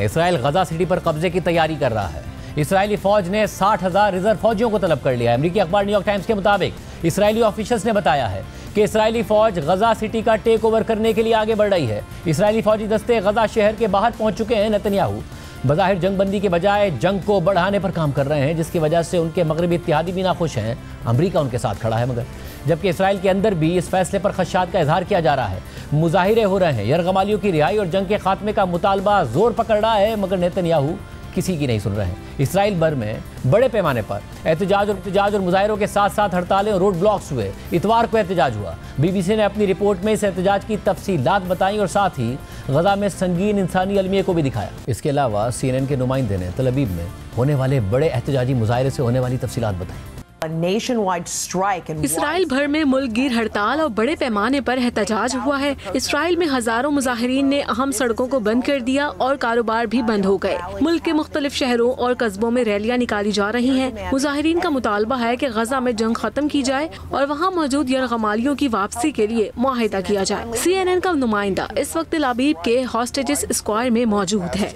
Israel गजा city पर कब्जे की तैयारी कर रहा है। इसराइली फौज ने 60,000 रिजर्व फौजियों को तलब कर लिया है। अमेरिकी अखबार न्यूयॉर्क टाइम्स के मुताबिक इसराइली ऑफिशियल्स ने बताया है कि इसराइली फौज गजा सिटी का टेक ओवर करने के लिए आगे बढ़ रही है। इसराइली फौजी दस्ते गजा शहर के बाहर पहुंच चुके हैं। नेतन्याहू बज़ाहिर जंगबंदी के बजाय जंग को बढ़ाने पर काम कर रहे हैं, जिसकी वजह से उनके मगरबी इत्तेहादी भी नाखुश हैं। अमेरिका उनके साथ खड़ा है, मगर जबकि इसराइल के अंदर भी इस फैसले पर खदशात का इजहार किया जा रहा है। मुजाहिरे हो रहे हैं, यरगमालियों की रिहाई और जंग के खात्मे का मुतालबा जोर पकड़ रहा है, मगर नेतन्याहू किसी की नहीं सुन रहे हैं। इसराइल भर में बड़े पैमाने पर एहतजाज और मुजाहिरों के साथ साथ हड़तालें और रोड ब्लॉक्स हुए। इतवार को एहतजाज हुआ। BBC ने अपनी रिपोर्ट में इस एहतजाज की तफसीलात बताई और साथ ही गजा में संगीन इंसानी अलमिये को भी दिखाया। इसके अलावा CNN के नुमाइंदे ने तल अबीब में होने वाले बड़े एहतजाजी मुजाहिरे से होने वाली तफसीलात बताई। इसराइल भर में मुल्कगीर हड़ताल और बड़े पैमाने पर एहतजाज हुआ है। इसराइल में हजारों मुजाहिरीन ने अहम सड़कों को बंद कर दिया और कारोबार भी बंद हो गए। मुल्क के मुख्तलिफ शहरों और कस्बों में रैलियां निकाली जा रही हैं। मुजाहिरीन का मुतालबा है कि गजा में जंग खत्म की जाए और वहाँ मौजूद यरगमालियों की वापसी के लिए मुआहिदा किया जाए। CNN का नुमाइंदा इस वक्त तल अबीब के हॉस्टेजेस स्क्वायर में मौजूद है।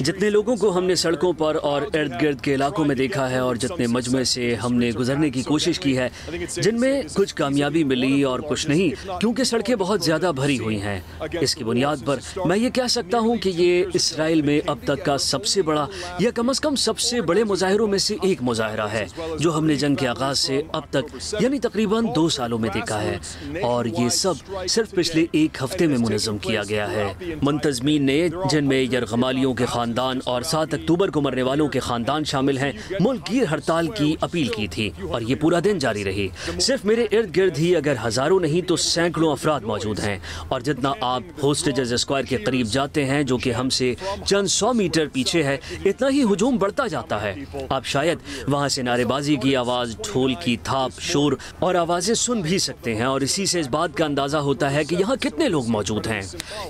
जितने लोगों को हमने सड़कों पर और इर्द गिर्द के इलाकों में देखा है और जितने मजमे से हमने गुजरने की कोशिश की है, जिनमें कुछ कामयाबी मिली और कुछ नहीं, क्योंकि सड़कें बहुत ज्यादा भरी हुई हैं। इसकी बुनियाद पर मैं ये कह सकता हूँ कि ये इसराइल में अब तक का सबसे बड़ा या कम से कम सबसे बड़े मुजाहिरों में से एक मुजाहिरा है जो हमने जंग के आगाज से अब तक यानी तकरीबन 2 सालों में देखा है। और ये सब सिर्फ पिछले 1 हफ्ते में मुनज़्ज़म किया गया है। मुंतज़मीन ने, जिनमें यरगमालियों के खानदान और 7 अक्टूबर को मरने वालों के खानदान शामिल हैं, मुल्कगीर हड़ताल की अपील की थी और ये पूरा दिन जारी रही। सिर्फ मेरे इर्द गिर्द ही अगर हजारों नहीं तो सैकड़ों अफराद मौजूद हैं और जितना आप होस्टेजेस स्क्वायर के करीब जाते हैं, जो कि हमसे चंद 100 मीटर पीछे है, इतना ही हुजूम बढ़ता जाता है। आप शायद वहां से नारेबाजी की आवाज, ढोल की थाप, शोर और आवाजें सुन भी सकते हैं और इसी से इस बात का अंदाजा होता है कि यहाँ कितने लोग मौजूद हैं।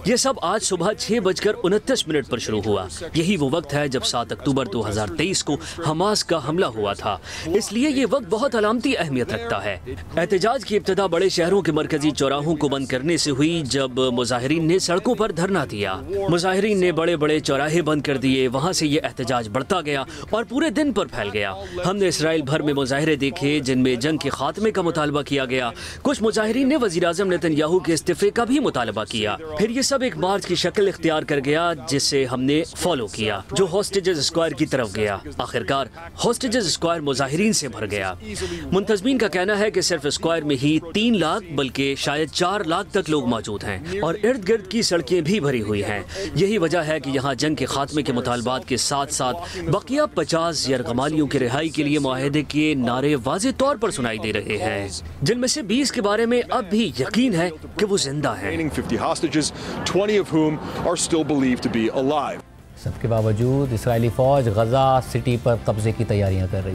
ये सब आज सुबह 6:29 पर शुरू हुआ। यही वो वक्त है जब 7 अक्टूबर 2023 को हमास का हमला हुआ था, इसलिए ये वक्त बहुत अलामती अहमियत रखता है। एहतजाज की इब्तिदा बड़े शहरों के मरकजी चौराहों को बंद करने से हुई, जब मुजाहिरीन ने सड़कों पर धरना दिया। मुजाहिरीन ने बड़े बड़े चौराहे बंद कर दिए। वहाँ से ये एहतजाज बढ़ता गया और पूरे दिन पर फैल गया। हमने इसराइल भर में मुजाहिरे देखे जिनमें जंग के खात्मे का मुतालबा किया गया। कुछ मुजाहिरीन ने वज़ीर-ए-आज़म नेतन्याहू के इस्तीफे का भी मुतालबा किया। फिर ये सब एक मार्च की शक्ल इख्तियार कर गया, जिसे हमने फॉलो किया, जो होस्टेजेस स्क्वायर की तरफ गया। आखिरकार होस्टेजेस स्क्वायर मुजाहिरीन से भर गया। मुंतज़मीन का कहना है कि सिर्फ स्क्वायर में ही 3 लाख बल्कि शायद 4 लाख तक लोग मौजूद हैं और इर्द गिर्द की सड़कें भी भरी हुई हैं। यही वजह है कि यहाँ जंग के खात्मे के मुतालबात के साथ साथ बकिया 50 यरगमालियों की रिहाई के लिए मुआहदे के नारे वाज़े तौर पर सुनाई दे रहे हैं, जिनमें से 20 के बारे में अब भी यकीन है कि वो जिंदा हैं। सबके बावजूद इसराइली फौज गजा सिटी पर कब्जे की तैयारियां कर रही है।